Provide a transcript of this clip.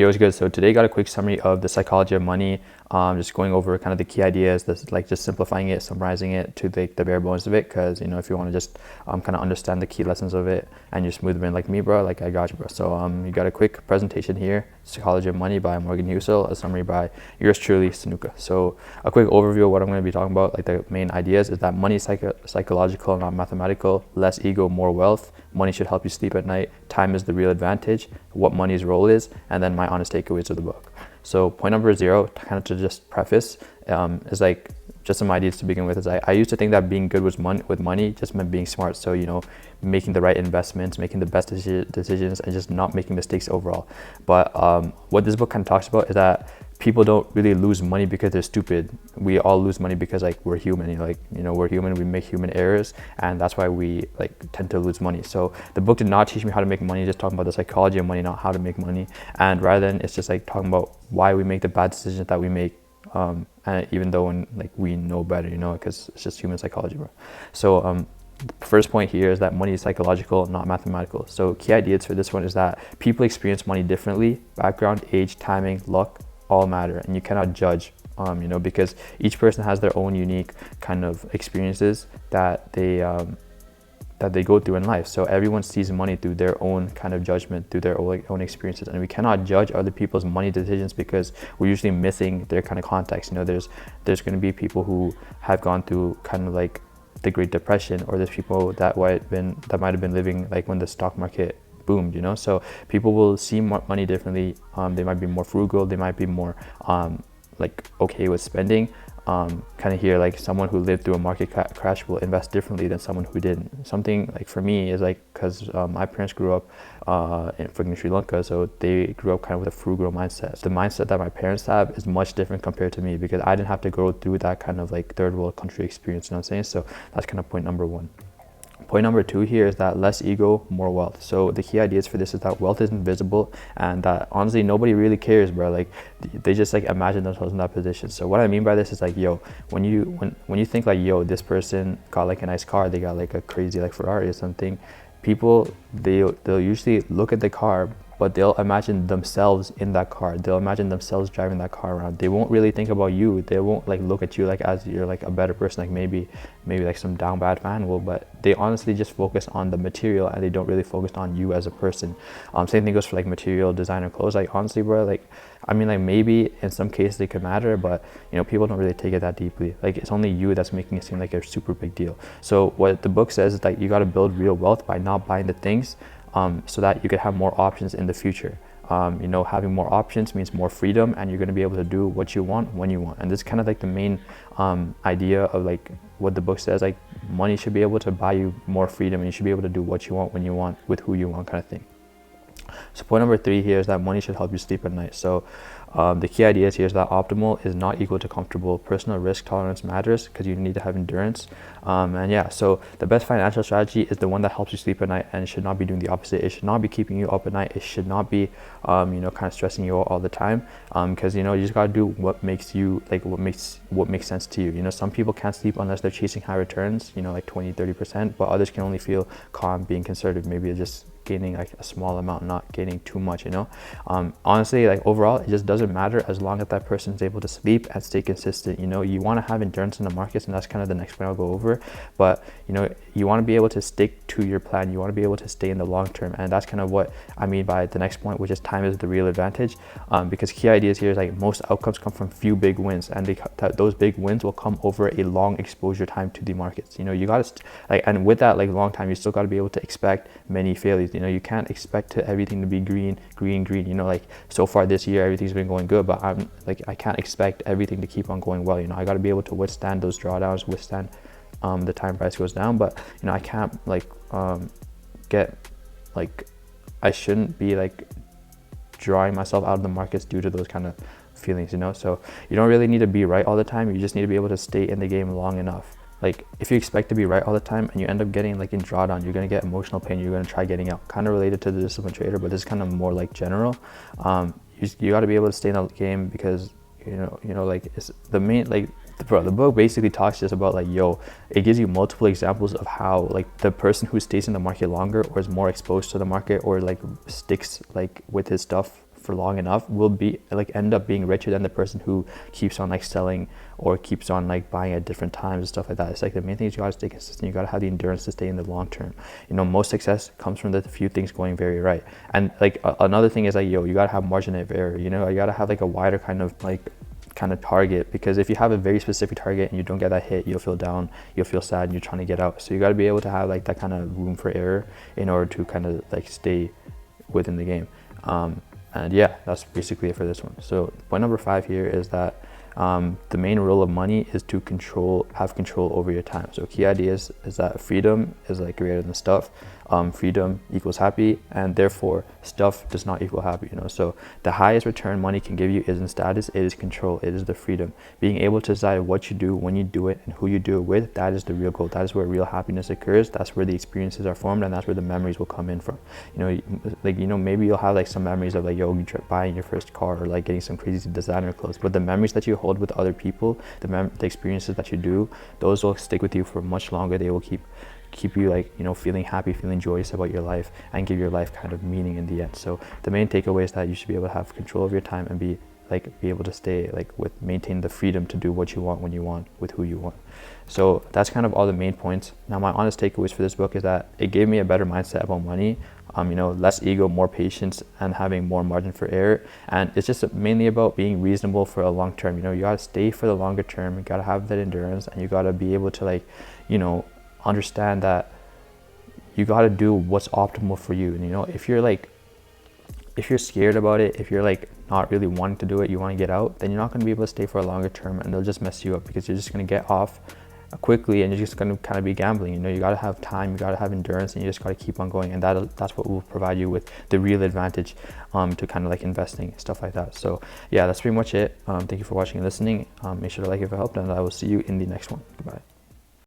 Yo, it's good. So today got a quick summary of the psychology of money. Just going over kind of the key ideas, that's like just simplifying it, summarizing it to the bare bones of it. Because if you want to just kind of understand the key lessons of it and you're smooth in like me, bro, like I got you, bro. So you got a quick presentation here: Psychology of Money by Morgan Housel, a summary by yours truly, Sanuka. So a quick overview of what I'm going to be talking about. Like the main ideas is that money is psychological, not mathematical. Less ego, more wealth. Money should help you sleep at night. Time is the real advantage. What money's role is, and then my honest takeaways of the book. So point number 0, kind of to just preface, is like just some ideas to begin with. Is I used to think that being good with money just meant being smart. So making the right investments, making the best decisions, and just not making mistakes overall. But what this book kind of talks about is that people don't really lose money because they're stupid. We all lose money because like we're human. We're human. We make human errors, and that's why we like tend to lose money. So the book did not teach me how to make money. Just talking about the psychology of money, not how to make money. And rather than it's just like talking about why we make the bad decisions that we make. And even though we know better, because it's just human psychology, bro. So the first point here is that money is psychological, not mathematical. So key ideas for this one is that people experience money differently. Background, age, timing, luck, all matter, and you cannot judge, because each person has their own unique kind of experiences that they go through in life. So everyone sees money through their own kind of judgment, through their own experiences, and we cannot judge other people's money decisions because we're usually missing their kind of context. There's going to be people who have gone through kind of like the Great Depression, or there's people that might have been living like when the stock market boomed, so people will see money differently. They might be more frugal, they might be more okay with spending. Kind of here, like someone who lived through a market crash will invest differently than someone who didn't. Something like for me is like, because my parents grew up in Sri Lanka, so they grew up kind of with a frugal mindset. The mindset that my parents have is much different compared to me, because I didn't have to go through that kind of like third world country experience, you know what I'm saying? So that's kind of point number 1. Point number 2 here is that less ego, more wealth. So the key ideas for this is that wealth is invisible, and that honestly nobody really cares, bro. Like they just like imagine themselves in that position. So what I mean by this is like, when you think like, this person got like a nice car, they got like a crazy like Ferrari or something, people they'll usually look at the car, but they'll imagine themselves in that car. They'll imagine themselves driving that car around. They won't really think about you. They won't like look at you like as you're like a better person, like maybe like some down bad fan will, but they honestly just focus on the material, and they don't really focus on you as a person. Same thing goes for like material, designer clothes. Like honestly, bro, like I mean, like maybe in some cases they could matter, but people don't really take it that deeply. Like it's only you that's making it seem like a super big deal. So what the book says is that you got to build real wealth by not buying the things, so that you could have more options in the future. Having more options means more freedom, and you're going to be able to do what you want when you want. And this is kind of like the main idea of like what the book says. Like money should be able to buy you more freedom, and you should be able to do what you want when you want with who you want, kind of thing. So point number 3 here is that money should help you sleep at night. So the key ideas here is that optimal is not equal to comfortable. Personal risk tolerance matters, because you need to have endurance. So the best financial strategy is the one that helps you sleep at night, and it should not be doing the opposite. It should not be keeping you up at night. It should not be kind of stressing you out all the time, because you just got to do what makes you like what makes sense to you. Some people can't sleep unless they're chasing high returns, like 20-30%, but others can only feel calm being conservative. Maybe it's just gaining like a small amount, not gaining too much. Honestly, like overall, it just doesn't matter as long as that person is able to sleep and stay consistent. You want to have endurance in the markets, and that's kind of the next point I'll go over. But you want to be able to stick to your plan. You want to be able to stay in the long term, and that's kind of what I mean by the next point, which is time is the real advantage. Because key ideas here is like most outcomes come from few big wins, and those big wins will come over a long exposure time to the markets. You got to and with that like long time, you still got to be able to expect many failures. You can't expect everything to be green. Like so far this year everything's been going good, but I can't expect everything to keep on going well. I got to be able to withstand those drawdowns, withstand the time price goes down, but I can't I shouldn't be like drawing myself out of the markets due to those kind of feelings. So you don't really need to be right all the time. You just need to be able to stay in the game long enough. Like if you expect to be right all the time and you end up getting like in drawdown, you're going to get emotional pain. You're going to try getting out. Kind of related to the disciplined trader, but this is kind of more like general. You got to be able to stay in the game, because like it's the main the book basically talks just about like, it gives you multiple examples of how like the person who stays in the market longer, or is more exposed to the market, or like sticks like with his stuff for long enough will be like end up being richer than the person who keeps on like selling or keeps on like buying at different times and stuff like that. It's like the main thing is you gotta stay consistent. You gotta have the endurance to stay in the long term. You know, most success comes from the few things going very right. And like another thing is like, yo, you gotta have margin of error. You know, you gotta have like a wider kind of target, because if you have a very specific target and you don't get that hit, you'll feel down, you'll feel sad, and you're trying to get out. So you got to be able to have like that kind of room for error in order to kind of like stay within the game. And yeah, that's basically it for this one. So point number 5 here is that the main role of money is to have control over your time. So key ideas is that freedom is like greater than stuff. Freedom equals happy, and therefore stuff does not equal happy. You know, so the highest return money can give you isn't status, it is control, it is the freedom. Being able to decide what you do, when you do it, and who you do it with, that is the real goal. That is where real happiness occurs. That's where the experiences are formed, and that's where the memories will come in from. You know, like, you know, maybe you'll have like some memories of like, yo, you buying your first car, or like getting some crazy designer clothes, but the memories that you hold with other people, the experiences that you do, those will stick with you for much longer. They will keep you like, you know, feeling happy, feeling joyous about your life, and give your life kind of meaning in the end. So the main takeaway is that you should be able to have control of your time and be able to stay maintain the freedom to do what you want, when you want, with who you want. So that's kind of all the main points. Now my honest takeaways for this book is that it gave me a better mindset about money. You know, less ego, more patience, and having more margin for error. And it's just mainly about being reasonable for a long term. You know, you gotta stay for the longer term. You gotta have that endurance, and you gotta be able to like, you know, understand that you got to do what's optimal for you. And you know, if you're scared about it, if you're like not really wanting to do it, you want to get out, then you're not going to be able to stay for a longer term, and they'll just mess you up, because you're just going to get off quickly, and you're just going to kind of be gambling. You know, you got to have time, you got to have endurance, and you just got to keep on going, and that's what will provide you with the real advantage to kind of like investing, stuff like that. So yeah, that's pretty much it. Thank you for watching and listening. Make sure to like if it helped, and I will see you in the next one. Goodbye.